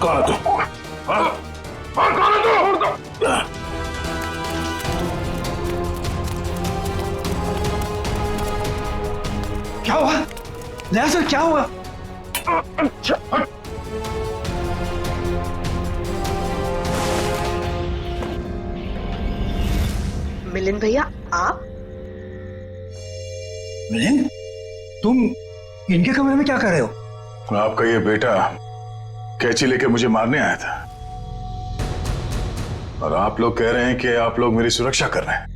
कौन है तू? हाँ? कौन है तू? क्या हुआ नया सर, क्या हुआ? मिलिंद भैया, आप? मिलिंद, तुम इनके कमरे में क्या कर रहे हो? आपका ये बेटा कैंची लेके मुझे मारने आया था और आप लोग कह रहे हैं कि आप लोग मेरी सुरक्षा कर रहे हैं,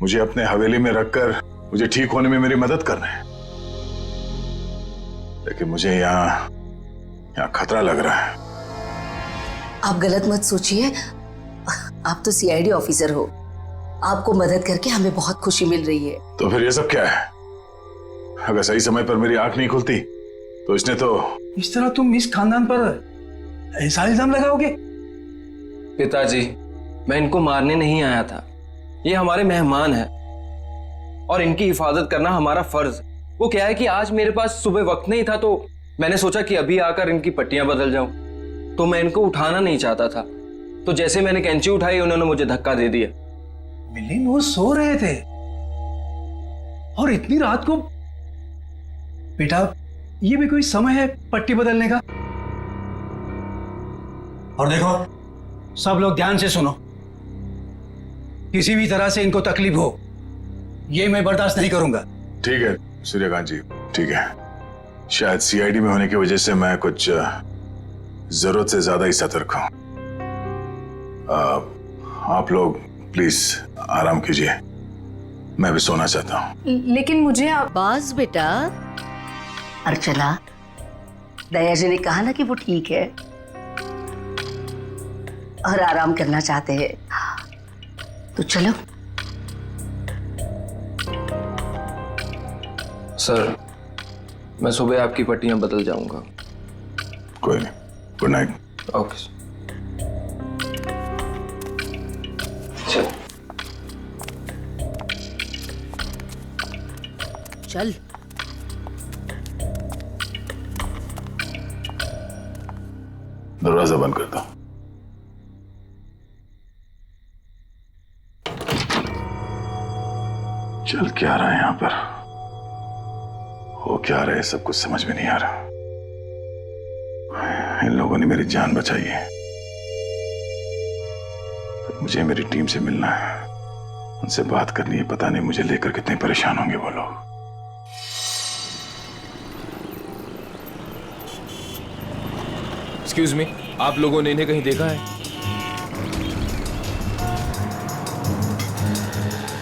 मुझे अपने हवेली में रखकर मुझे ठीक होने में मेरी मदद कर रहे हैं। लेकिन मुझे यहाँ खतरा लग रहा है। आप गलत मत सोचिए, आप तो सीआईडी ऑफिसर हो, आपको मदद करके हमें बहुत खुशी मिल रही है। तो फिर ये सब क्या है? अगर सही समय पर मेरी आंख नहीं खुलती तो इसने तो... इस तरह तुम इस खानदान पर ऐसा इल्जाम लगाओगे? पिताजी, मैं इनको मारने नहीं आया था, ये हमारे मेहमान हैं और इनकी हिफाजत करना हमारा फर्ज है। वो क्या है कि आज मेरे पास सुबह वक्त नहीं था तो मैंने सोचा कि अभी आकर इनकी पट्टियां बदल जाऊं, तो मैं इनको उठाना नहीं चाहता था, तो जैसे मैंने कैंची उठाई उन्होंने मुझे धक्का दे दिया। मिलिंद, वो सो रहे थे और इतनी रात को? बेटा, ये भी कोई समय है पट्टी बदलने का? और देखो, सब लोग ध्यान से सुनो, किसी भी तरह से इनको तकलीफ हो ये मैं बर्दाश्त नहीं करूंगा। ठीक है सूर्यकांत जी, ठीक है। शायद सीआईडी में होने की वजह से मैं कुछ जरूरत से ज्यादा ही सतर्क हूं। आप लोग प्लीज आराम कीजिए, मैं भी सोना चाहता हूं। लेकिन मुझे बाज बेटा, अर्चना, दया जी ने कहा ना कि वो ठीक है और आराम करना चाहते हैं, तो चलो। सर, मैं सुबह आपकी पट्टियां बदल जाऊंगा। कोई नहीं, गुड नाइट। Okay sir. चल। दरवाजा बंद कर दो। चल क्या रहा है यहां पर, हो क्या रहा है, सब कुछ समझ में नहीं आ रहा। इन लोगों ने मेरी जान बचाई है, तो मुझे मेरी टीम से मिलना है, उनसे बात करनी है। पता नहीं मुझे लेकर कितने परेशान होंगे वो लोग। एक्सक्यूज मी, आप लोगों ने इन्हें कहीं देखा है?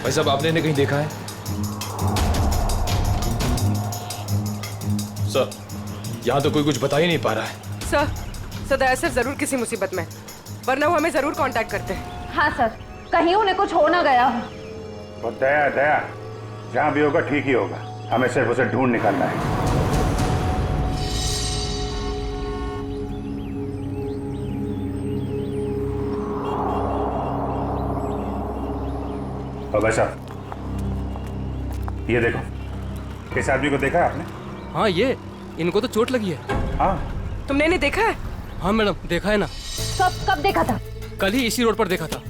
भाई साहब, आपने इन्हें कहीं देखा है? सर, यहां तो कोई कुछ बता ही नहीं पा रहा है। सर, दया सर जरूर किसी मुसीबत में, वरना वो हमें जरूर कांटेक्ट करते हैं। हाँ सर, कहीं उन्हें कुछ हो ना गया हो। और दया जहां भी होगा ठीक ही होगा, हमें सिर्फ उसे ढूंढ निकालना है। और भाई साहब, ये देखो, इस आदमी को देखा है आपने? हाँ, ये इनको तो चोट लगी है। हाँ, तुमने इन्हें देखा है? हाँ मैडम, देखा है ना। कब देखा था? कल ही इसी रोड पर देखा था,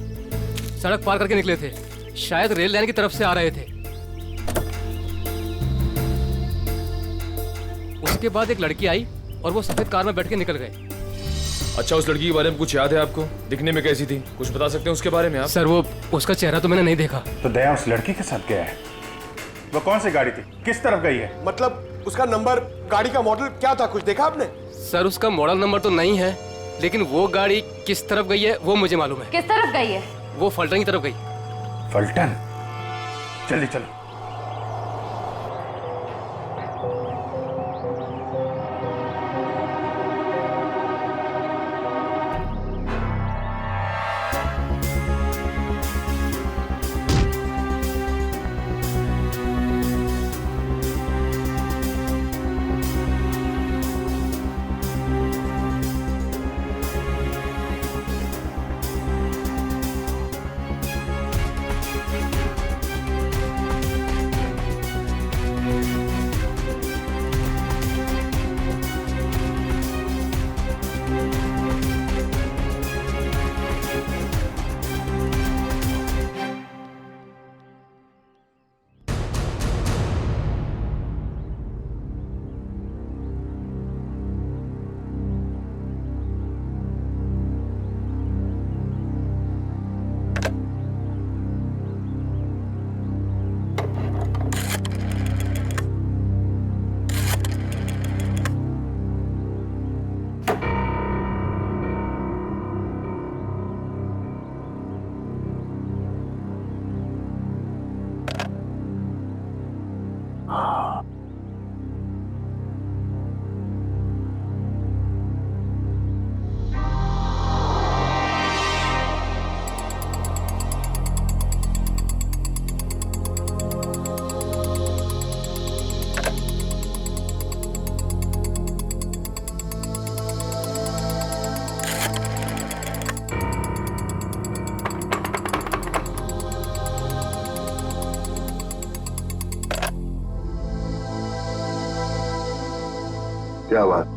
सड़क पार करके निकले थे, शायद रेल लाइन की तरफ से आ रहे थे। उसके बाद एक लड़की आई और वो सफेद कार में बैठ के निकल गए। अच्छा, उस लड़की के बारे में कुछ याद है आपको? दिखने में कैसी थी, कुछ बता सकते हैं उसके बारे में आप? सर, वो उसका चेहरा तो मैंने नहीं देखा। तो दया उस लड़की के साथ गया है। वो कौन सी गाड़ी थी, किस तरफ गई है? मतलब उसका नंबर, गाड़ी का मॉडल क्या था, कुछ देखा आपने? सर, उसका मॉडल नंबर तो नहीं है, लेकिन वो गाड़ी किस तरफ गई है वो मुझे मालूम है। किस तरफ गई है? वो फलटन की तरफ गई। फलटन? जल्दी चलो। क्या बात,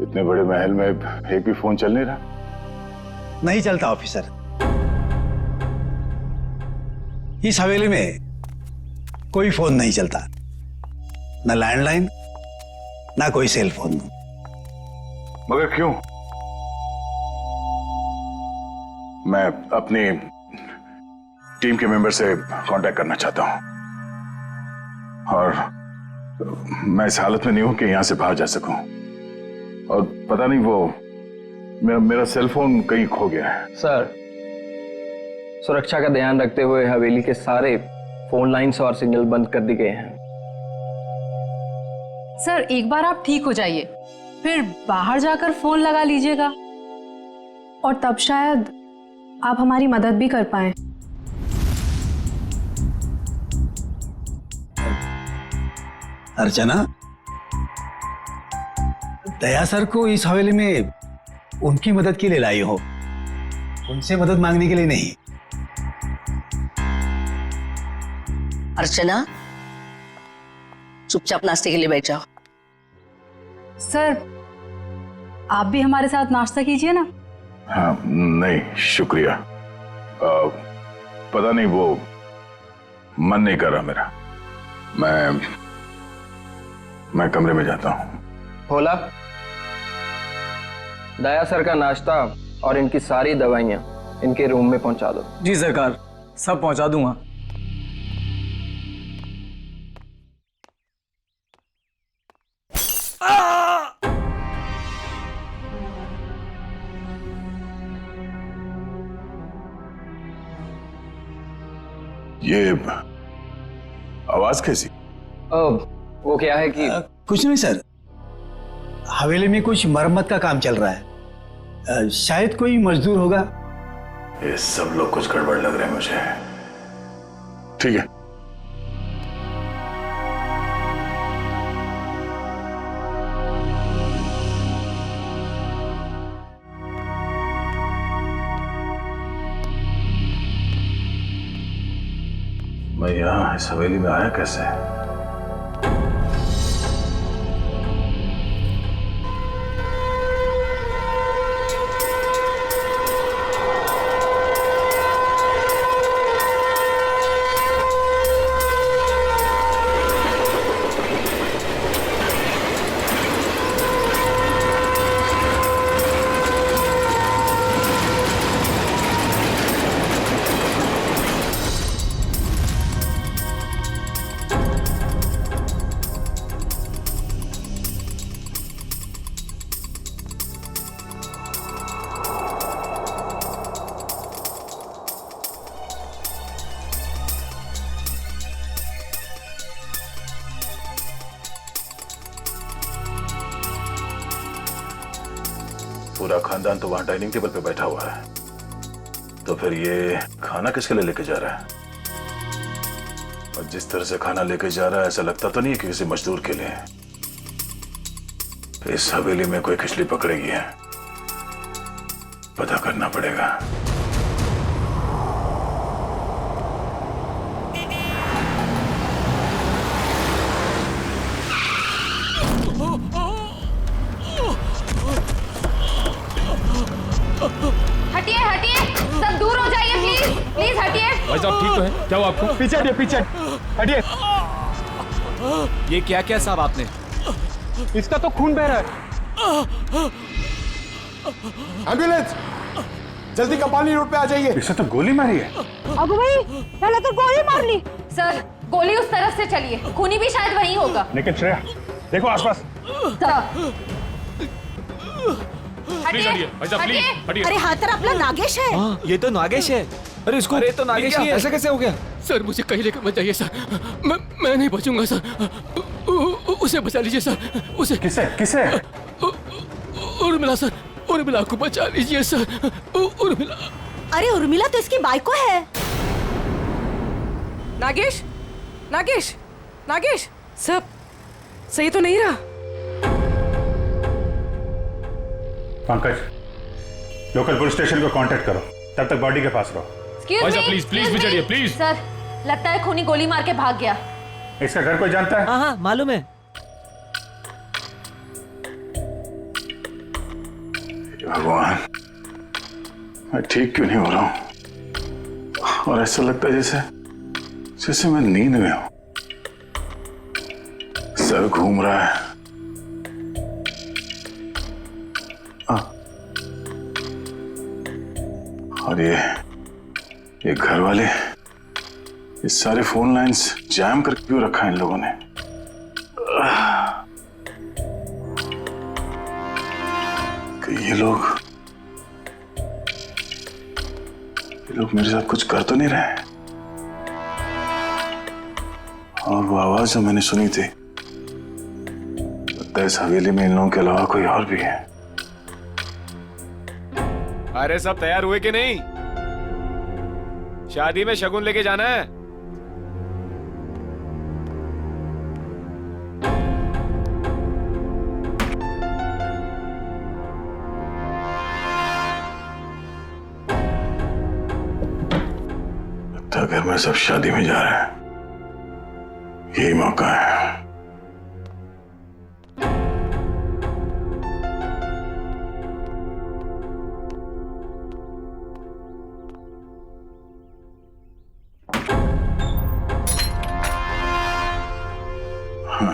इतने बड़े महल में एक भी फोन चल नहीं रहा? नहीं चलता ऑफिसर। इस हवेली में कोई फोन नहीं चलता, न लैंडलाइन ना कोई सेल फोन। मगर क्यों? मैं अपनी टीम के मेंबर से कांटेक्ट करना चाहता हूं और मैं इस हालत में नहीं हूं कि यहां से बाहर जा सकूं। और पता नहीं वो मेरा सेल फोन कहीं खो गया है। सर, सुरक्षा का ध्यान रखते हुए हवेली के सारे फोन लाइन्स और सिग्नल बंद कर दिए गए हैं। सर एक बार आप ठीक हो जाइए, फिर बाहर जाकर फोन लगा लीजिएगा, और तब शायद आप हमारी मदद भी कर पाए। अर्चना, दया सर को इस हवेली में उनकी मदद के लिए लाई हो, उनसे मदद मांगने के लिए नहीं। अर्चना, चुपचाप नाश्ते के लिए बैठ जाओ। सर आप भी हमारे साथ नाश्ता कीजिए ना। हाँ, नहीं शुक्रिया। पता नहीं वो मन नहीं कर रहा मेरा। मैं कमरे में जाता हूँ। भोला, दया सर का नाश्ता और इनकी सारी दवाइयाँ इनके रूम में पहुंचा दो। जी सरकार, सब पहुंचा दूंगा। ये आवाज कैसी? वो क्या है कि कुछ नहीं सर, हवेली में कुछ मरम्मत का काम चल रहा है, शायद कोई मजदूर होगा। ये सब लोग कुछ गड़बड़ लग रहे हैं मुझे। ठीक है, मैं यहां इस हवेली में आया कैसे? पूरा खानदान तो वहां डाइनिंग टेबल पे बैठा हुआ है, तो फिर ये खाना किसके लिए लेके जा रहा है? और जिस तरह से खाना लेके जा रहा है ऐसा लगता तो नहीं है कि किसी मजदूर के लिए। इस हवेली में कोई खिचड़ी पकड़ेगी है, पता करना पड़ेगा। हटिए हटिए, सब दूर हो जाइए प्लीज, प्लीज हटिए। भाई साहब ठीक तो है? क्या हुआ आपको? पीछे हटिए, पीछे हटिए। ये क्या क्या साहब आपने? इसका तो खून बह रहा है। एम्बुलेंस, जल्दी कपाली रोड पे आ जाइए। इसे तो गोली मारी है। अबू भाई, पहले तो गोली मार ली। सर गोली उस तरफ से चली है, खूनी भी शायद वहीं होगा। लेकिन श्रेया देखो आसपास। प्लीज हटिए भाई साहब, प्लीज हटिए। अरे हाथ तरफ अपना नागेश है। ये तो नागेश है। अरे इसको, अरे तो नागेश ही है। ऐसा कैसे हो गया? सर मुझे कहीं लेकर मत जाइए सर, मैं नहीं बचूंगा सर। उसे बचा लीजिए सर, उसे। किसे किसे? उर्मिला सर, उर्मिला को बचा लीजिए सर, उर्मिला। अरे उर्मिला तो इसकी बाइको है। नागेश, नागेश, नागेश, सब सही तो नहीं रहा? पंकज, लोकल पुलिस स्टेशन को कांटेक्ट करो, तब तक बॉडी के पास रहो। भाई साहब प्लीज प्लीज भी चढ़िए प्लीज। सर लगता है खूनी गोली मार के भाग गया। इसका घर कोई जानता है? हाँ हाँ मालूम है। भगवान, मैं ठीक क्यों नहीं हो रहा हूं? और ऐसा लगता है जैसे जैसे मैं नींद में हूं। सर घूम रहा है। और ये घर वाले, ये सारे फोन लाइंस जैम करके क्यों रखा है इन लोगों ने? ये लोग मेरे साथ कुछ कर तो नहीं रहे? और वो आवाज जो मैंने सुनी थी, लगता है इस हवेली में इन लोगों के अलावा कोई और भी है। अरे सब तैयार हुए कि नहीं? शादी में शगुन लेके जाना है। लगता है घर में सब शादी में जा रहे हैं, यही मौका है।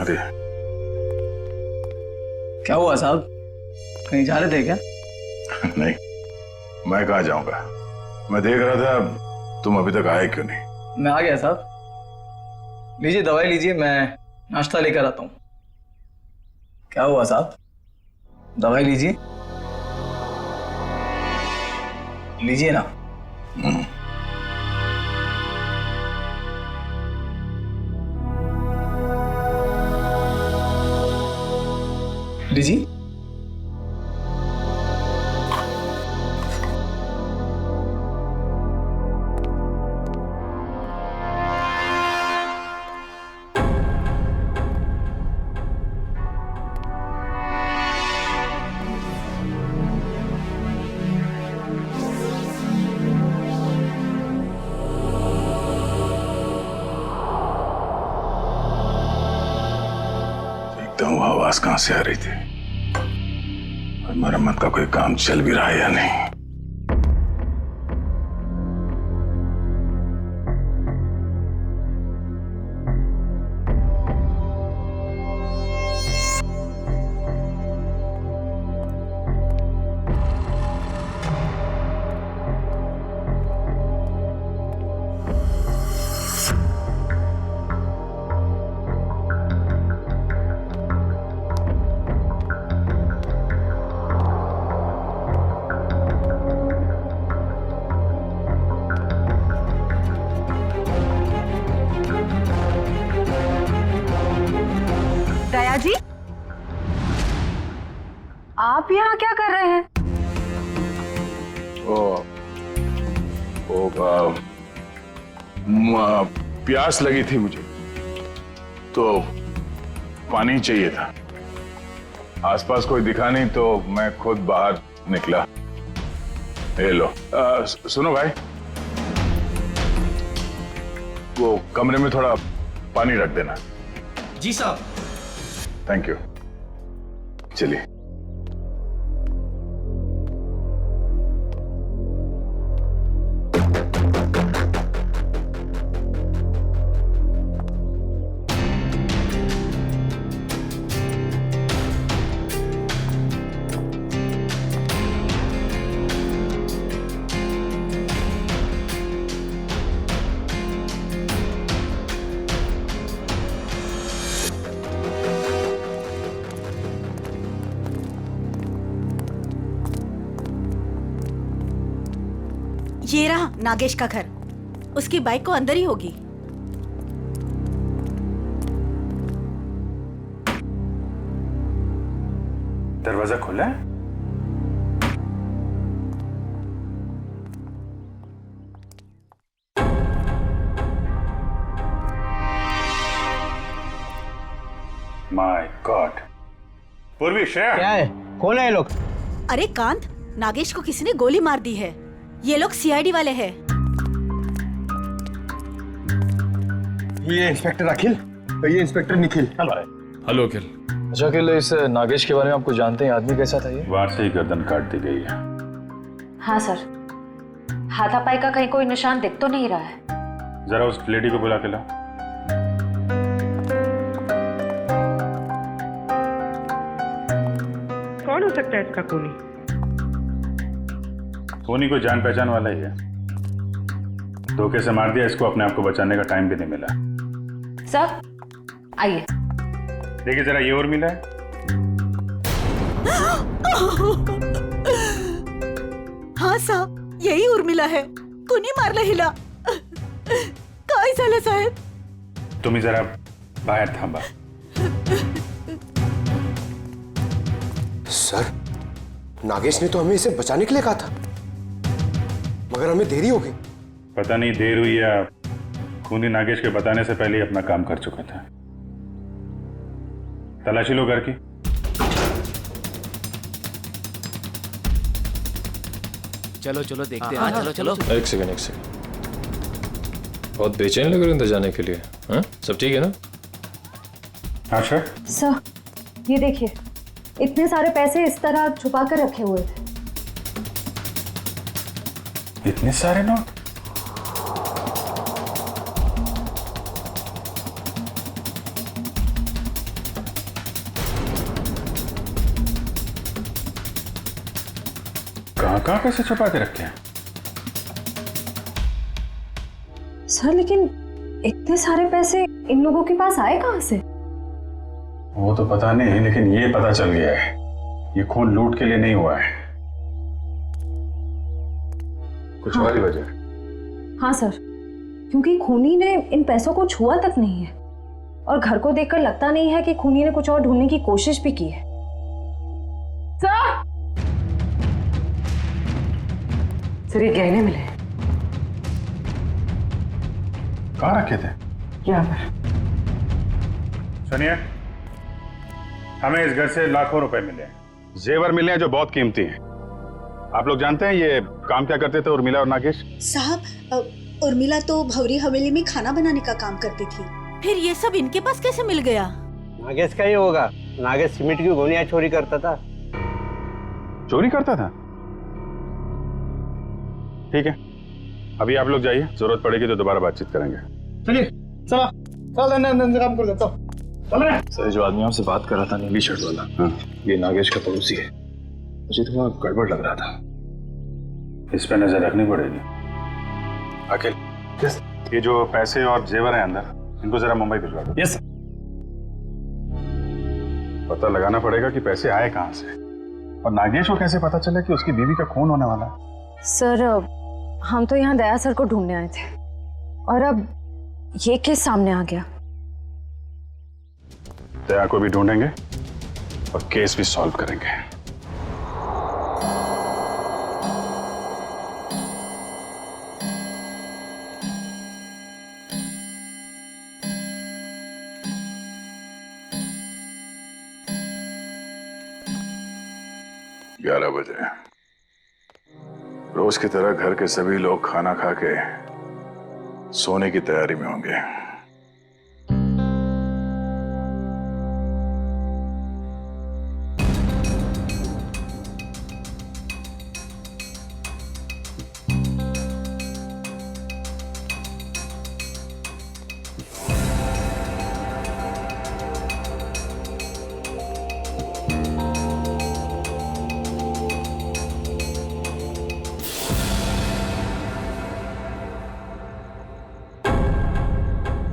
अरे क्या हुआ साहब, कहीं जा रहे थे क्या? नहीं, मैं कहाँ जाऊंगा। मैं देख रहा था तुम अभी तक आए क्यों नहीं। मैं आ गया साहब, लीजिए दवाई लीजिए, मैं नाश्ता लेकर आता हूँ। क्या हुआ साहब, दवाई लीजिए, लीजिए ना। लीजिए। वो आवाज कहां से आ रही थी और मरम्मत का कोई काम चल भी रहा है या नहीं। दया जी, आप यहाँ क्या कर रहे हैं? प्यास लगी थी मुझे तो पानी चाहिए था। आसपास कोई दिखा नहीं तो मैं खुद बाहर निकला। ये लो। सुनो भाई, वो कमरे में थोड़ा पानी रख देना। जी साहब। Thank you. चलिए। ये रहा नागेश का घर, उसकी बाइक को अंदर ही होगी। दरवाजा खुला है? My God. पूर्वी, श्रेया क्या है, कौन है ये लोग? अरे कांत, नागेश को किसी ने गोली मार दी है। ये लोग सीआईडी वाले हैं। ये इंस्पेक्टर अखिल, ये इंस्पेक्टर निखिल। हेलो अखिल। अच्छा अखिल, इस नागेश के बारे में आपको जानते हैं? आदमी कैसा था ये? वार से ही गर्दन काट दी गई है। हाँ सर, हाथापाई का कहीं कोई निशान दिख तो नहीं रहा है। जरा उस लेडी को बुला के लाओ। कौन हो सकता है इसका खूनी? खूनी कोई जान पहचान वाला ही है। धोखे से मार दिया इसको, अपने आप को बचाने का टाइम भी नहीं मिला। सर आइए। देखिए जरा, ये और मिला है। हाँ साहब, यही उर्मिला है। कुणी मारला हिला. काय झालं साहेब? तुम्ही जरा बाहेर थांबा। सर, नागेश ने तो हमें इसे बचाने के लिए कहा था, मगर हमें देरी हो गई। पता नहीं देर हुई या खूनी नागेश के बताने से पहले ही अपना काम कर चुका था। तलाशी लो घर की। चलो चलो देखते हैं। चलो चलो। एक सेकंड। बहुत बेचैन लग रहे हैं अंदर जाने के लिए। हाँ, सब ठीक है ना? हाँ सर। सर ये देखिए, इतने सारे पैसे इस तरह छुपा कर रखे हुए थे। इतने सारे नोट? कहाँ पैसे छुपा के रखे हैं? सर लेकिन इतने सारे पैसे इन लोगों के पास आए कहाँ से? वो तो पता नहीं, लेकिन ये पता चल गया है ये खून लूट के लिए नहीं हुआ है, कुछ और ही वजह। हाँ सर, क्योंकि खूनी ने इन पैसों को छुआ तक नहीं है और घर को देखकर लगता नहीं है कि खूनी ने कुछ और ढूंढने की कोशिश भी की है। सर ये गहने मिले। कहाँ रखे थे? यहाँ पर। सुनिए, हमें इस घर से लाखों रुपए मिले हैं, जेवर मिले हैं जो बहुत कीमती हैं। आप लोग जानते हैं ये काम क्या करते थे उर्मिला और नागेश? साहब, उर्मिला तो भवरी हवेली में खाना बनाने का काम करती थी। फिर ये सब इनके पास कैसे मिल गया? नागेश का ही होगा। नागेश सीमेंट की गोनियां चोरी करता था। चोरी करता था? ठीक है, अभी आप लोग जाइए, जरूरत पड़ेगी तो दोबारा बातचीत करेंगे। चलिए चला, चल काम कर देता हूँ। सर, जो आदमी आपसे बात कर रहा था नीली शर्ट वाला, ये नागेश का पड़ोसी है। मुझे थोड़ा गड़बड़ लग रहा था। इस पे नजर रखनी पड़ेगी। अखिल, ये जो पैसे और जेवर हैं अंदर, इनको जरा मुंबई भिजवा दो। यस। पता लगाना पड़ेगा कि पैसे आए कहाँ से, और नागेश को कैसे पता चले कि उसकी बीवी का खून होने वाला है। सर हम तो यहाँ दया सर को ढूंढने आए थे और अब ये केस सामने आ गया। दया को भी ढूंढेंगे और केस भी सॉल्व करेंगे। ग्यारह बजे रोज की तरह घर के सभी लोग खाना खा के सोने की तैयारी में होंगे।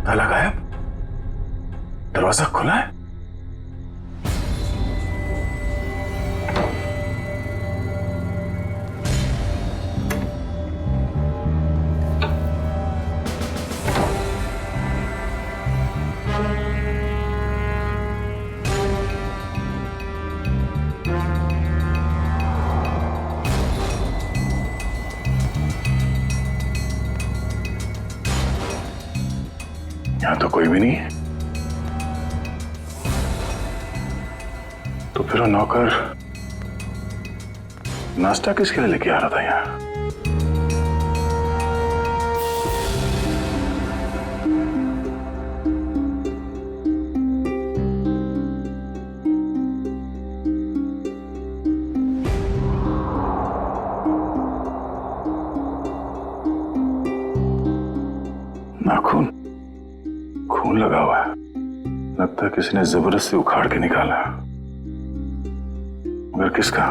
ताला गायब, दरवाजा खुला है। यहां तो कोई भी नहीं है। तो फिर वो नौकर नाश्ता किसके लिए लेके आ रहा था यहाँ? किसी ने जबरदस्ती उखाड़ के निकाला, मगर किसका?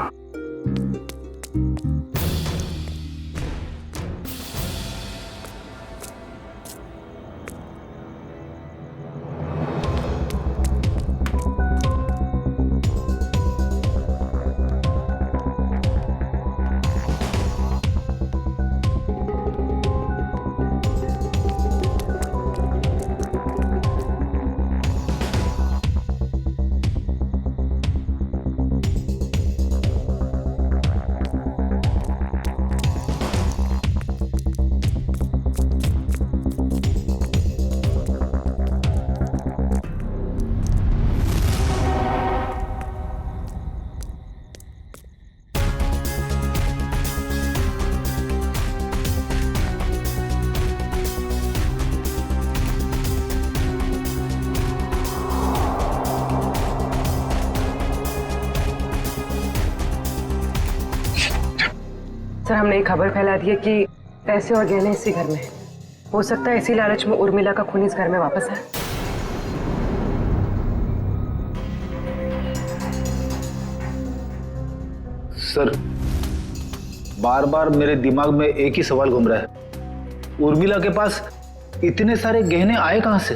सर, हमने एक खबर फैला दी है कि पैसे और गहने इसी घर में हैं। हो सकता है इसी लालच में उर्मिला का खून इस घर में वापस आए। सर, बार बार मेरे दिमाग में एक ही सवाल घूम रहा है, उर्मिला के पास इतने सारे गहने आए कहां से?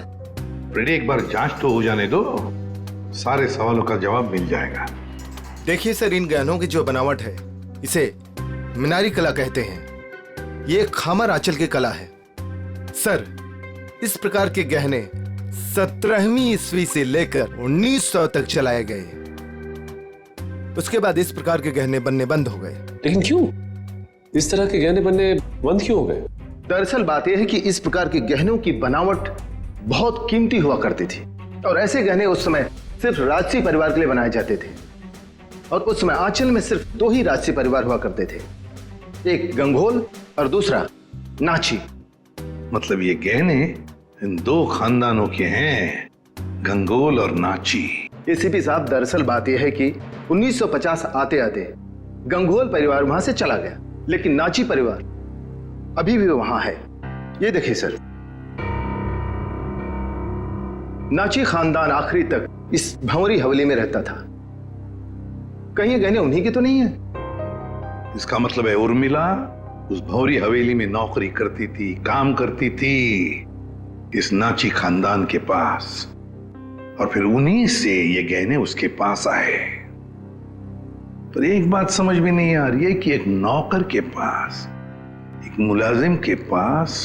फ्रेडी, एक बार जांच तो हो जाने दो, सारे सवालों का जवाब मिल जाएगा। देखिए सर, इन गहनों की जो बनावट है इसे मीनारी कला कहते हैं। ये खामर आंचल की कला है। सर, इस प्रकार के गहने 17वीं ईस्वी से लेकर 1900 तक चलाए गए। उसके बाद इस प्रकार के गहने बनने बंद हो गए। लेकिन क्यों? इस तरह के गहने बनने बंद क्यों हो गए? दरअसल बात यह है कि इस प्रकार के गहनों की बनावट बहुत कीमती हुआ करती थी और ऐसे गहने उस समय सिर्फ राजसी परिवार के लिए बनाए जाते थे। और उस समय आंचल में सिर्फ 2 ही राजसी परिवार हुआ करते थे, एक गंगोल और दूसरा नाची। मतलब ये गहने इन 2 खानदानों के हैं, गंगोल और नाची। एसीपी साहब, दरअसल बात यह है कि 1950 आते आते गंगोल परिवार वहां से चला गया, लेकिन नाची परिवार अभी भी वहां है। ये देखिए सर, नाची खानदान आखिरी तक इस भंवरी हवेली में रहता था। कहीं ये गहने उन्हीं के तो नहीं है? इसका मतलब है उर्मिला उस भौरी हवेली में नौकरी करती थी, काम करती थी इस नाची खानदान के पास, और फिर उन्हीं से ये गहने उसके पास आए। पर एक बात समझ में नहीं आ रही है कि एक नौकर के पास, एक मुलाजिम के पास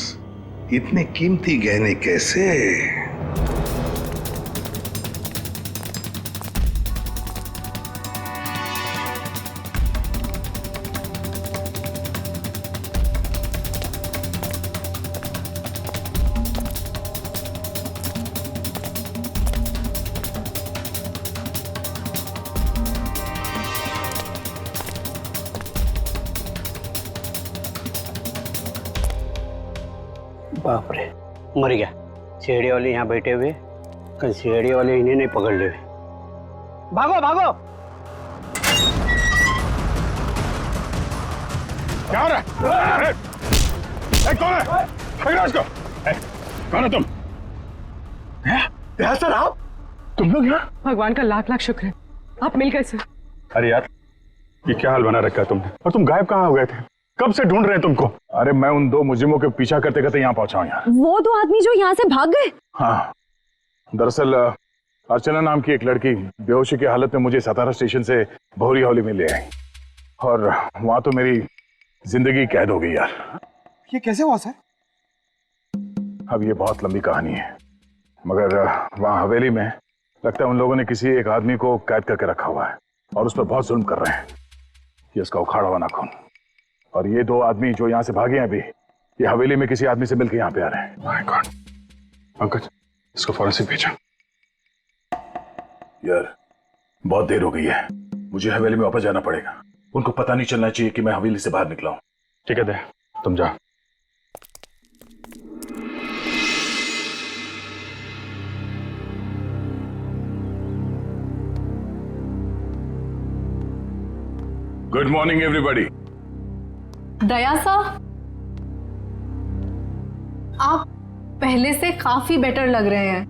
इतने कीमती गहने कैसे? बाप रे, मर गया। सीढ़ी वाले यहाँ बैठे हुए, कल सीढ़ी वाले इन्हें नहीं पकड़ ले। भागो भागो! क्या हो रहा है? कौन है? पकड़ो इसको! कौन है तुम? सर, आप? तुम लोग यहाँ? भगवान का लाख लाख शुक्र है, आप मिल गए सर। अरे यार, ये क्या हाल बना रखा है तुमने? और तुम गायब कहाँ हो गए थे? कब से ढूंढ रहे हैं तुमको? अरे मैं उन 2 मुजरिमों के पीछा करते करते यहाँ पहुंचा हूँ यार। वो 2 आदमी जो यहाँ से भाग गए? हाँ, दरअसल अर्चना नाम की एक लड़की बेहोशी की हालत में मुझे सतारा स्टेशन से भौरी हवेली में ले आई, और वहां तो मेरी जिंदगी कैद हो गई यार। ये कैसे हुआ सर? अब ये बहुत लंबी कहानी है, मगर वहां हवेली में लगता है उन लोगों ने किसी एक आदमी को कैद करके रखा हुआ है और उस पर बहुत जुल्म कर रहे हैं। ये उसका उखाड़ा हुआ नाखून, और ये 2 आदमी जो यहाँ से भागे हैं अभी, ये हवेली में किसी आदमी से मिलकर यहाँ पे आ रहे हैं। माय गॉड, पंकज इसको फॉरेंसिक भेजा। यार बहुत देर हो गई है, मुझे हवेली में वापस जाना पड़ेगा। उनको पता नहीं चलना चाहिए कि मैं हवेली से बाहर निकला हूं। ठीक है दे, तुम जा। Good morning everybody. दया साहब, आप पहले से काफी बेटर लग रहे हैं।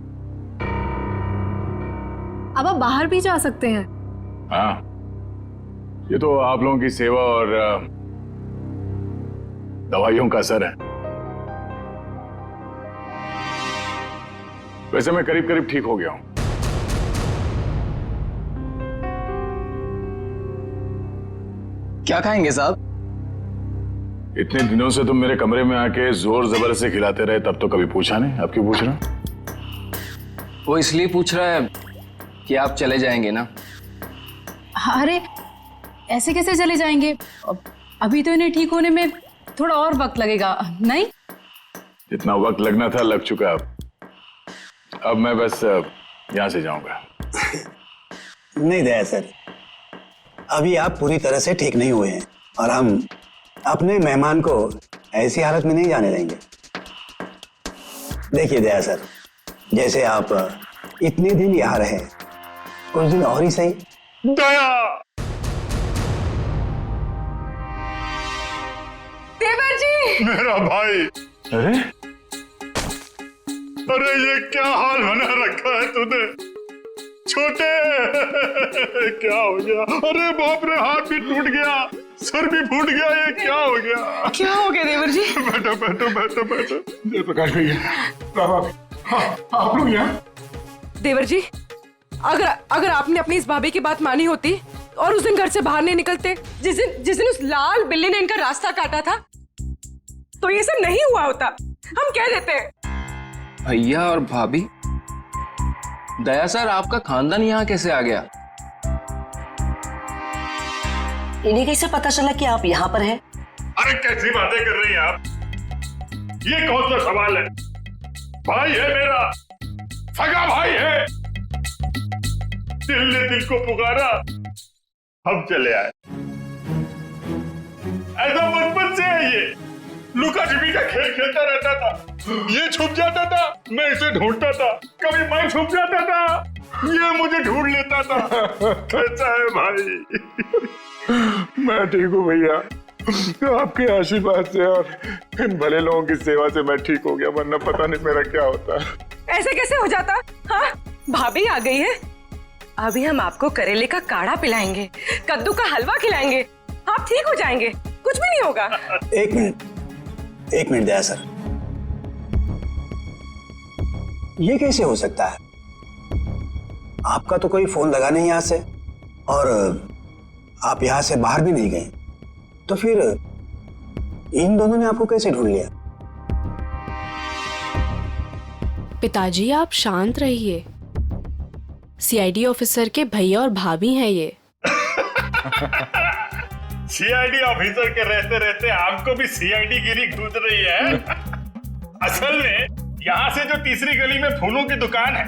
अब आप बाहर भी जा सकते हैं। हाँ, ये तो आप लोगों की सेवा और दवाइयों का असर है। वैसे मैं करीब करीब ठीक हो गया हूं। क्या खाएंगे साहब? इतने दिनों से तुम मेरे कमरे में आके जोर जबर से खिलाते रहे, तब तो कभी पूछा नहीं, अब क्यों पूछ रहे हो? वो इसलिए पूछ रहा है कि आप चले जाएंगे ना। अरे ऐसे कैसे चले जाएंगे? अभी तो इन्हें ठीक होने में थोड़ा और वक्त लगेगा, नहीं? जितना वक्त लगना था लग चुका। अब मैं बस यहां से जाऊंगा। नहीं दया सर, अभी आप पूरी तरह से ठीक नहीं हुए हैं और हम अपने मेहमान को ऐसी हालत में नहीं जाने देंगे। देखिए दया सर, जैसे आप इतने दिन यहाँ रहे, कुछ दिन और ही सही। दया! देवर जी! मेरा भाई! अरे अरे ये क्या हाल बना रखा है तूने? छोटे! क्या हो गया? अरे बाप रे, हाथ भी टूट गया, सर भी फूट गया, ये क्या हो गया? क्या हो गया देवर जी? बैठो बैठो बैठो बैठो। जयप्रकाश भैया, आप लोग यहाँ? देवर जी, अगर आपने अपनी इस भाभी की बात मानी होती और उस दिन घर से बाहर नहीं निकलते, जिस दिन उस लाल बिल्ली ने इनका रास्ता काटा था, तो ये सब नहीं हुआ होता। हम कह देते हैं। भैया और भाभी, दया सर आपका खानदान यहाँ कैसे आ गया? इन्हें कैसे पता चला कि आप यहाँ पर हैं? अरे कैसी बातें कर रही हैं आप? ये कौन सा सवाल है? भाई है मेरा, सगा भाई है। दिल ने दिल को पुकारा, हम चले आए। ऐसा बचपन से है ये। लुका छिपी का खेल खेलता रहता था। ये छुप जाता था, मैं इसे ढूंढता था। कभी मैं छुप जाता था, ये मुझे ढूंढ लेता था। कैसा है भाई? मैं ठीक हूँ भैया, आपके आशीर्वाद से और इन भले लोगों की सेवा से मैं ठीक हो गया, वरना पता नहीं मेरा क्या होता। ऐसे कैसे हो जाता? हाँ, भाभी आ गई है। अभी हम आपको करेले का काढ़ा पिलाएंगे, कद्दू का हलवा खिलाएंगे, आप ठीक हो जाएंगे, कुछ भी नहीं होगा। एक मिनट दया सर, ये कैसे हो सकता है? आपका तो कोई फोन लगा नहीं यहाँ से और आप यहाँ से बाहर भी नहीं गए, तो फिर इन दोनों ने आपको कैसे ढूंढ लिया? पिताजी आप शांत रहिए, सीआईडी ऑफिसर के भैया और भाभी हैं ये। सीआईडी ऑफिसर के रहते रहते आपको भी सीआईडी गिरी घूस रही है। असल में यहाँ से जो तीसरी गली में फूलों की दुकान है,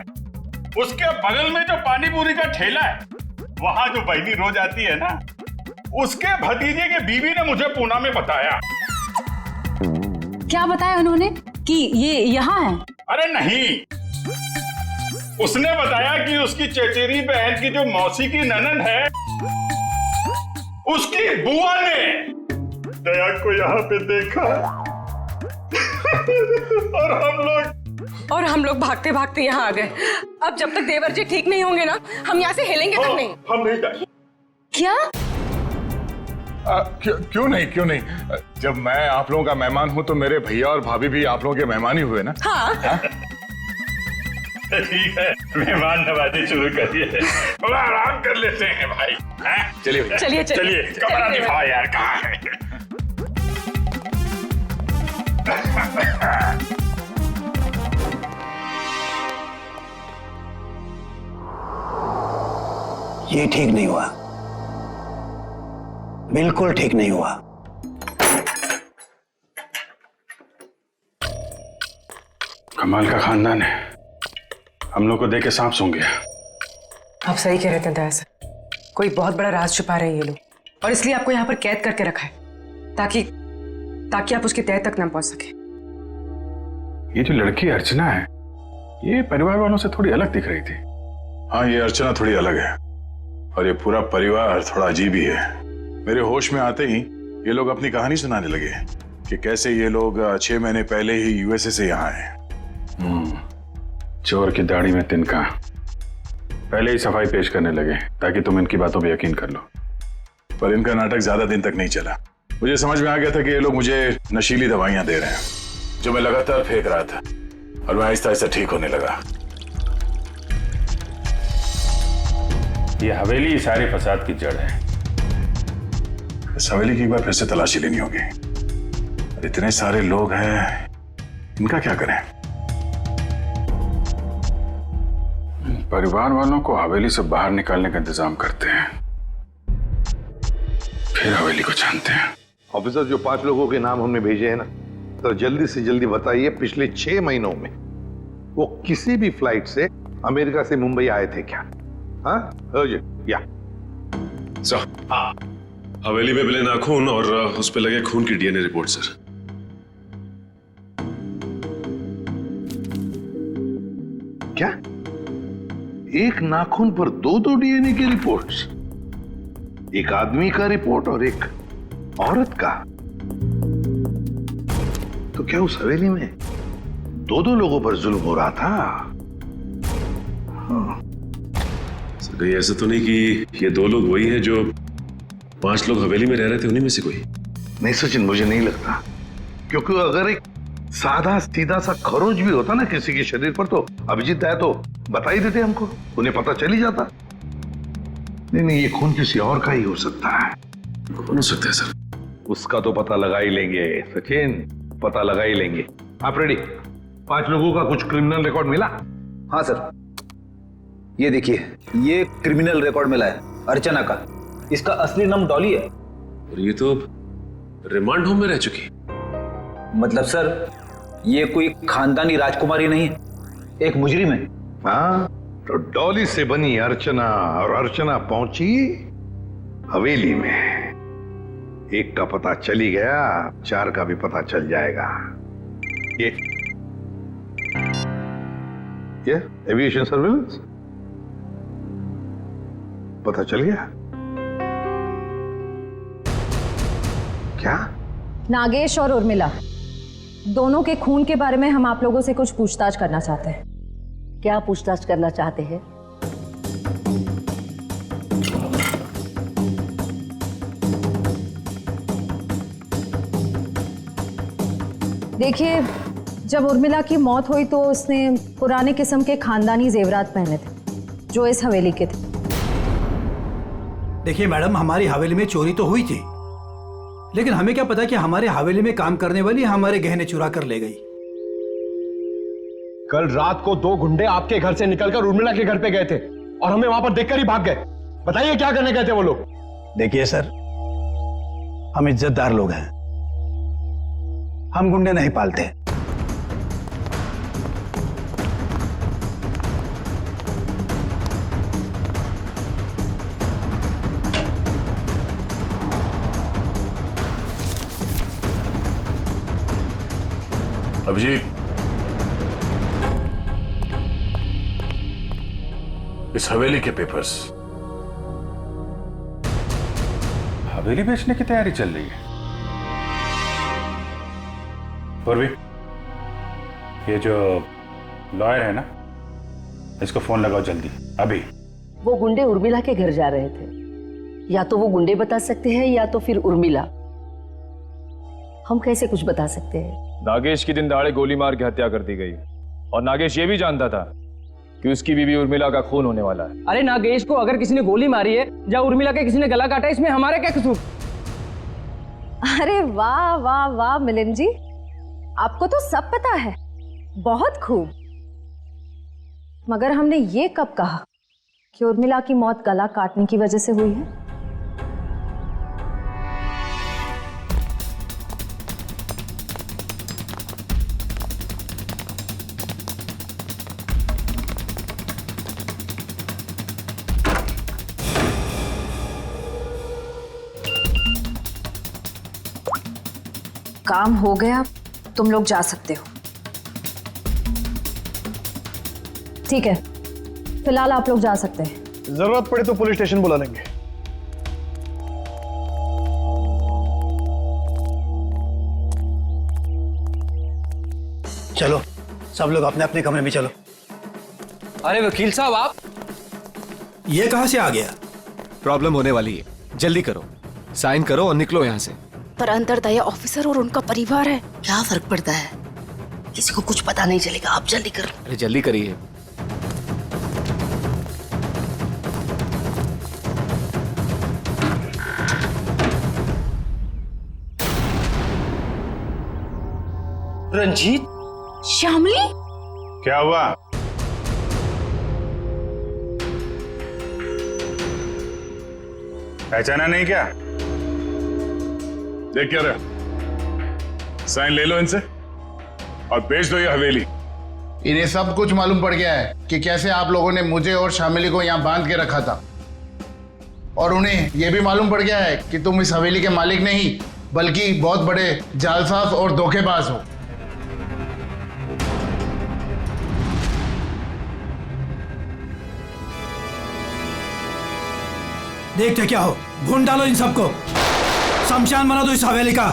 उसके बगल में जो पानी पूरी का ठेला है, वहाँ जो बहनी रोज आती है ना, उसके भतीजे के बीवी ने मुझे पूना में बताया। क्या बताया उन्होंने कि ये यहाँ है? अरे नहीं, उसने बताया कि उसकी चचेरी बहन की जो मौसी की ननद है, उसकी बुआ ने दया को यहाँ पे देखा। और हम लोग भागते भागते यहाँ आ गए। अब जब तक देवर जी ठीक नहीं होंगे ना, हम यहाँ से हिलेंगे तक नहीं। हम नहीं जाएंगे। क्या? क्यों नहीं? जब मैं आप लोगों का मेहमान हूँ तो मेरे भैया और भाभी भी आप लोगों के मेहमान ही हुए ना। हाँ। ठीक है, मेहमान नवाजी शुरू करिए। थोड़ा आराम कर लेते हैं भाई। चलिए चलिए, कमरा दिखाओ यार, कहाँ है? ये ठीक नहीं हुआ, बिल्कुल ठीक नहीं हुआ। कमाल का खानदान है, हम लोग को देख के सांप सूंघ गया। आप सही कह रहे थे दया सर, कोई बहुत बड़ा राज छुपा रहे हैं ये लोग, और इसलिए आपको यहाँ पर कैद करके रखा है ताकि आप उसकी तह तक ना पहुंच सके। ये जो लड़की अर्चना है, ये परिवार वालों से थोड़ी अलग दिख रही थी। हाँ, ये अर्चना थोड़ी अलग है और ये पूरा परिवार थोड़ा अजीब ही है। मेरे होश में आते ही ये लोग अपनी कहानी सुनाने लगे कि कैसे ये लोग 6 महीने पहले ही यूएसए से यहाँ आए। चोर की दाढ़ी में तिनका, पहले ही सफाई पेश करने लगे ताकि तुम इनकी बातों पे यकीन कर लो। पर इनका नाटक ज्यादा दिन तक नहीं चला। मुझे समझ में आ गया था कि ये लोग मुझे नशीली दवाइयां दे रहे हैं जो मैं लगातार फेंक रहा था, और मैं आहिस्ता आहिस्ता ठीक होने लगा। ये हवेली सारे फसाद की जड़ है। इस हवेली की एक बार फिर से तलाशी लेनी होगी। इतने सारे लोग हैं, इनका क्या करें? परिवार वालों को हवेली से बाहर निकालने का इंतजाम करते हैं, फिर हवेली को छानते हैं। ऑफिसर, जो 5 लोगों के नाम हमने भेजे हैं ना, तो जल्दी से जल्दी बताइए पिछले 6 महीनों में वो किसी भी फ्लाइट से अमेरिका से मुंबई आए थे क्या? हाँ या सर, हवेली में मिले नाखून और उस पे लगे खून की डीएनए रिपोर्ट सर। क्या? एक नाखून पर 2 डीएनए की रिपोर्ट्स? एक आदमी का रिपोर्ट और एक औरत का? तो क्या उस हवेली में 2 लोगों पर जुल्म हो रहा था? हाँ। सर, कहीं ऐसा तो नहीं कि ये 2 लोग वही हैं जो 5 लोग हवेली में रह रहे थे, उन्हीं में से कोई? नहीं सचिन, मुझे नहीं लगता, क्योंकि अगर एक सादा सीधा सा खरोंच भी होता ना किसी के शरीर पर, तो अभिजीत आया तो बता ही देते हमको, उन्हें पता चल ही जाता। नहीं, ये खून किसी और का ही हो सकता है। कौन हो सकता है सर? उसका तो पता लगा ही लेंगे सचिन, पता लगा ही लेंगे। आप रेडी? 5 लोगों का कुछ क्रिमिनल रिकॉर्ड मिला? हाँ सर, ये देखिए, ये क्रिमिनल रिकॉर्ड मिला है अर्चना का। इसका असली नाम डॉली है। और ये तो रिमांड होम में रह चुकी। मतलब सर, ये कोई खानदानी राजकुमारी नहीं है, एक मुजरिम है। हाँ, तो डॉली से बनी अर्चना, और अर्चना पहुंची हवेली में। एक का पता चल ही गया, 4 का भी पता चल जाएगा। ये एविएशन सर्विलेंस पता चल गया क्या? नागेश और उर्मिला दोनों के खून के बारे में हम आप लोगों से कुछ पूछताछ करना चाहते हैं। क्या पूछताछ करना चाहते हैं? देखिए, जब उर्मिला की मौत हुई तो उसने पुराने किस्म के खानदानी जेवरात पहने थे जो इस हवेली के थे। देखिए मैडम, हमारी हवेली में चोरी तो हुई थी, लेकिन हमें क्या पता कि हमारे हवेली में काम करने वाली हमारे गहने चुरा कर ले गई। कल रात को 2 गुंडे आपके घर से निकलकर उर्मिला के घर पे गए थे और हमें वहां पर देखकर ही भाग गए। बताइए क्या करने गए थे वो लोग? देखिए सर, हम इज्जतदार लोग हैं, हम गुंडे नहीं पालते। अभिजीत, इस हवेली के पेपर्स। हवेली बेचने की तैयारी चल रही है। पूर्वी, ये जो लॉयर है ना, इसको फोन लगाओ जल्दी, अभी। वो गुंडे उर्मिला के घर जा रहे थे। या तो वो गुंडे बता सकते हैं या तो फिर उर्मिला। हम कैसे कुछ बता सकते हैं? नागेश की दिन दहाड़े गोली मार के हत्या कर दी गई, और नागेश ये भी जानता था कि उसकी बीवी उर्मिला का खून होने वाला है। अरे नागेश को अगर किसी ने गोली मारी है या उर्मिला के किसी ने गला काटा, इसमें हमारा क्या कसूर? अरे वाह वाह वाह मिलिंद जी, आपको तो सब पता है, बहुत खूब। मगर हमने ये कब कहा कि उर्मिला की मौत गला काटने की वजह से हुई है? काम हो गया, तुम लोग जा सकते हो। ठीक है, फिलहाल आप लोग जा सकते हैं। जरूरत पड़े तो पुलिस स्टेशन बुला लेंगे। चलो सब लोग अपने अपने कमरे में चलो। अरे वकील साहब, ये कहां से आ गया? प्रॉब्लम होने वाली है, जल्दी करो, साइन करो और निकलो यहाँ से। पर अंदर दया ऑफिसर और उनका परिवार है, क्या फर्क पड़ता है? किसी को कुछ पता नहीं चलेगा, आप जल्दी करो। अरे जल्दी करिए। रंजीत, श्यामली, क्या हुआ? पहचाना नहीं क्या? देख क्या रहा, साइन ले लो इनसे और बेच दो ये हवेली। इन्हें सब कुछ मालूम पड़ गया है कि कैसे आप लोगों ने मुझे और शामिली को यहाँ बांध के रखा था, और उन्हें यह भी मालूम पड़ गया है कि तुम इस हवेली के मालिक नहीं बल्कि बहुत बड़े जालसाज और धोखेबाज हो। देखते क्या हो, भून डालो इन सबको, शमशान बना दो इस हवेली का।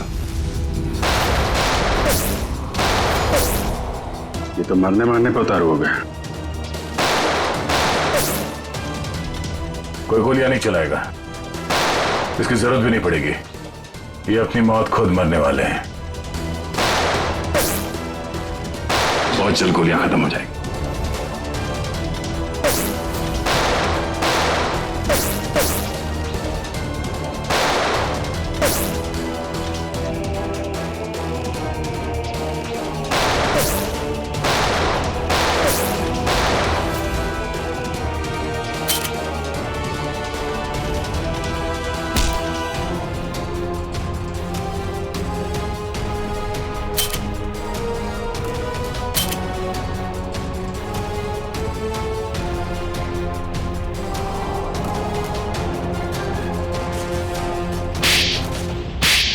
ये तो मरने मारने पे उतारू हो गया। कोई गोलियां नहीं चलाएगा, इसकी जरूरत भी नहीं पड़ेगी, ये अपनी मौत खुद मरने वाले हैं। बहुत जल्द गोलियां खत्म हो जाएगी।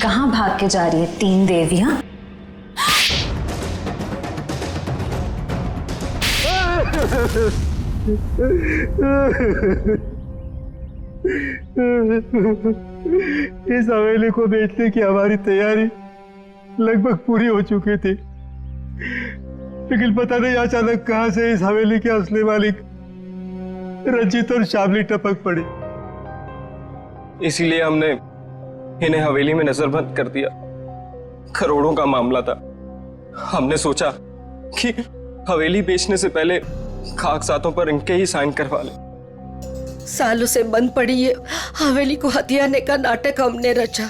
कहाँ भाग के जा रही है तीन देवियां? इस हवेली को बेचने की हमारी तैयारी लगभग पूरी हो चुकी थी, लेकिन पता नहीं अचानक कहां से इस हवेली के असली मालिक रंजीत और शामली टपक पड़ी। इसीलिए हमने इन्हें हवेली में नजरबंद कर दिया। करोड़ों का मामला था, हमने सोचा कि हवेली बेचने से पहले कागजातों पर इनके ही साइन करवा ले। सालों से बंद पड़ी ये हवेली को हथियाने का नाटक हमने रचा।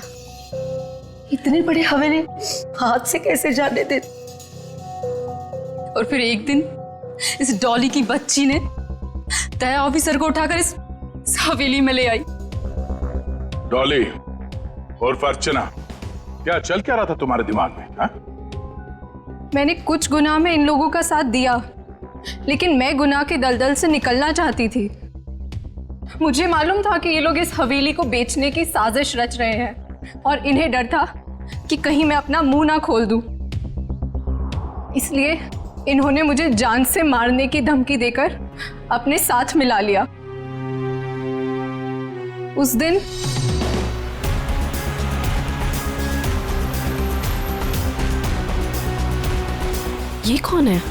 इतनी बड़ी हवेली हाथ से कैसे जाने दे? और फिर एक दिन इस डॉली की बच्ची ने दया ऑफिसर को उठाकर इस हवेली में ले आई। डॉली और अर्चना, क्या चल क्या रहा था तुम्हारे दिमाग में? हा? मैंने कुछ गुनाह में इन लोगों का साथ दिया, लेकिन मैं गुनाह के दलदल से निकलना चाहती थी। मुझे मालूम था कि ये लोग इस हवेली को बेचने की साजिश रच रहे हैं और इन्हें डर था कि कहीं मैं अपना मुंह ना खोल दूं। इसलिए इन्होंने मुझे जान से मारने की धमकी देकर अपने साथ मिला लिया। उस दिन ये कौन है?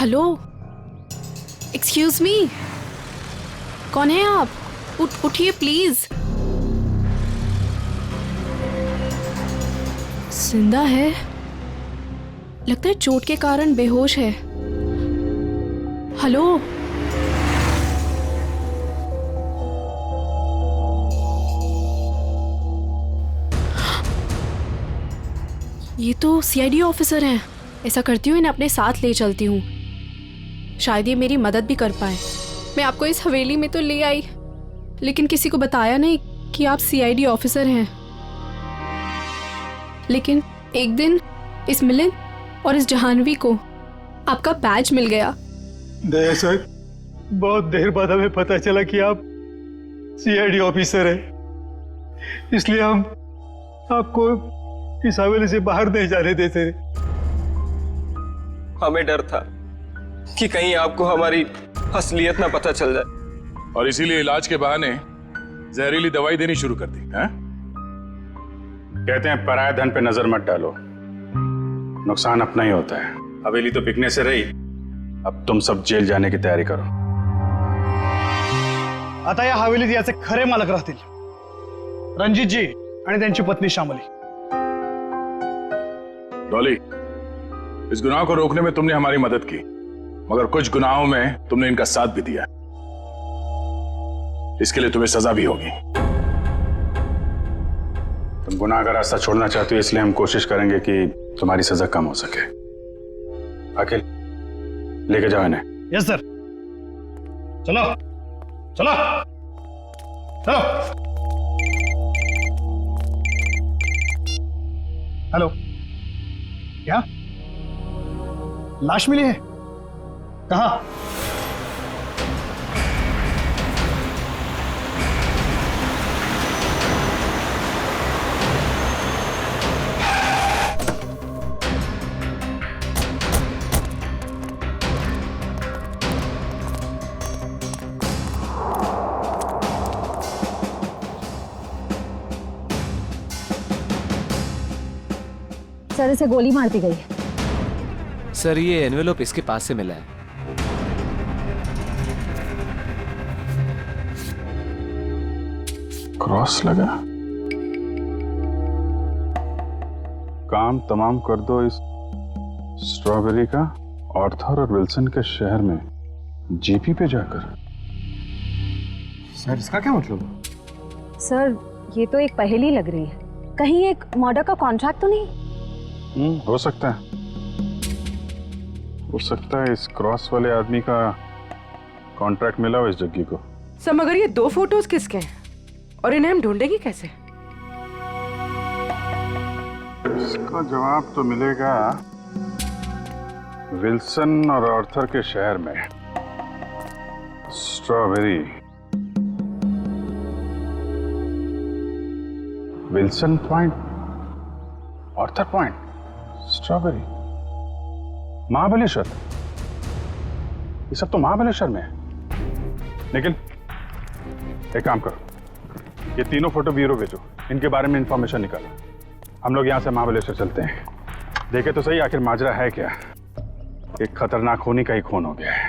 हेलो, एक्सक्यूज मी, कौन है आप? उठिए प्लीज। जिंदा है, लगता है चोट के कारण बेहोश है। हेलो, ये तो सीआईडी ऑफिसर हैं। ऐसा करती हूँ, इन्हें अपने साथ ले चलती हूँ, शायद ये मेरी मदद भी कर पाए। मैं आपको इस हवेली में तो ले आई, लेकिन किसी को बताया नहीं कि आप सीआईडी ऑफिसर हैं। लेकिन एक दिन इस मिलिंद और इस जहानवी को आपका बैज मिल गया। दया सर, बहुत देर बाद हमें पता चला कि आप सीआईडी ऑफिसर हैं, इसलिए हम आपको इस हवेली से बाहर नहीं जाने देते। हमें डर था कि कहीं आपको हमारी असलियत ना पता चल जाए, और इसीलिए इलाज के बहाने जहरीली दवाई देनी शुरू कर दी। कहते हैं पराये धन पे नजर मत डालो, नुकसान अपना ही होता है। हवेली तो बिकने से रही, अब तुम सब जेल जाने की तयारी करो। आता या हवेलीत याचे खरे मालक राहतील रणजितजी आणि त्यांची पत्नी श्यामली। डॉली, इस गुनाह को रोकने में तुमने हमारी मदद की, मगर कुछ गुनाहों में तुमने इनका साथ भी दिया, इसके लिए तुम्हें सजा भी होगी। तुम गुनाह का रास्ता छोड़ना चाहते हो, इसलिए हम कोशिश करेंगे कि तुम्हारी सजा कम हो सके। अखिल, लेके जाओ इन्हें। Yes sir. चलो चलो चलो। हेलो, क्या लाश मिली है? कहाँ? सर, इसे गोली मार दी गई है। सर, ये एनवेलप इसके पास से मिला है। क्रॉस लगा। काम तमाम कर दो इस स्ट्रॉबेरी का आर्थर और विल्सन के शहर में जीपी पे जाकर। सर, इसका क्या मतलब? सर, ये तो एक पहेली लग रही है। कहीं एक मर्डर का कॉन्ट्रैक्ट तो नहीं? हो सकता है, हो सकता है इस क्रॉस वाले आदमी का कॉन्ट्रैक्ट मिला हो इस जग्गी को। सर, मगर ये 2 फोटोज किसके हैं और इन्हें हम ढूंढेंगे कैसे? इसका जवाब तो मिलेगा विल्सन और आर्थर के शहर में। Strawberry, Wilson point, Arthur point, strawberry, Mahabaleshwar. ये सब तो महाबलेश्वर में है। लेकिन एक काम करो, ये तीनों फोटो ब्यूरो भेजो, इनके बारे में इंफॉर्मेशन निकालो। हम लोग यहाँ से महाबलेश्वर चलते हैं। देखे तो सही आखिर माजरा है क्या। एक खतरनाक खूनी का ही खून हो गया है।